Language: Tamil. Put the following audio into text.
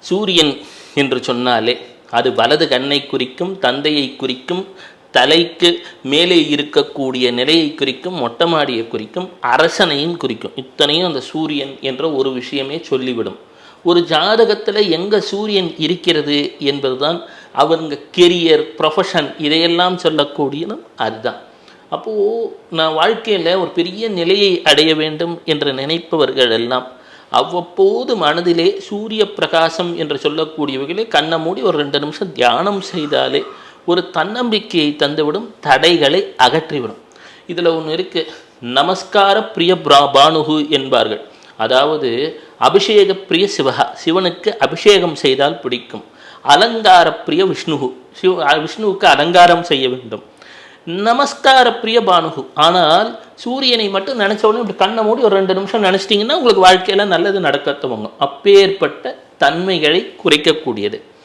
சூரியன் என்று சொன்னாலே அது வலது கண்ணை குறிக்கும், தந்தையை குறிக்கும், தலைக்கு மேலே இருக்கக்கூடிய நிலையை குறிக்கும், மொட்டை மாடியை குறிக்கும், அரசனையும் குறிக்கும். இத்தனையும் அந்த சூரியன் என்ற ஒரு விஷயமே சொல்லிவிடும். ஒரு ஜாதகத்தில் எங்கே சூரியன் இருக்கிறது என்பதுதான் அவங்க கெரியர், ப்ரொஃபஷன் இதையெல்லாம் சொல்லக்கூடியது அதுதான். அப்போது நான் வாழ்க்கையில் ஒரு பெரிய நிலையை அடைய வேண்டும் என்று நினைப்பவர்கள் எல்லாம் அவ்வப்போது மனதிலே சூரிய பிரகாசம் என்று சொல்லக்கூடியவர்களே கண்ணை மூடி ஒரு 2 நிமிஷம் தியானம் செய்தாலே ஒரு தன்னம்பிக்கையை தந்துவிடும், தடைகளை அகற்றிவிடும். இதில் ஒன்று இருக்குது, நமஸ்கார பிரிய பானுகு என்பார்கள். அதாவது அபிஷேக பிரிய சிவகா, சிவனுக்கு அபிஷேகம் செய்தால் பிடிக்கும். அலங்கார பிரிய விஷ்ணுகு, விஷ்ணுவுக்கு அலங்காரம் செய்ய வேண்டும். நமஸ்கார பிரிய பானுகு, ஆனால் சூரியனை மட்டும் நினச்ச உடனே இப்படி கண்ணை மூடி ஒரு 2 நிமிஷம் நினச்சிட்டிங்கன்னா உங்களுக்கு வாழ்க்கையில் நல்லது நடக்க துவங்கும். அப்பேற்பட்ட தன்மைகளை குறைக்கக்கூடியது.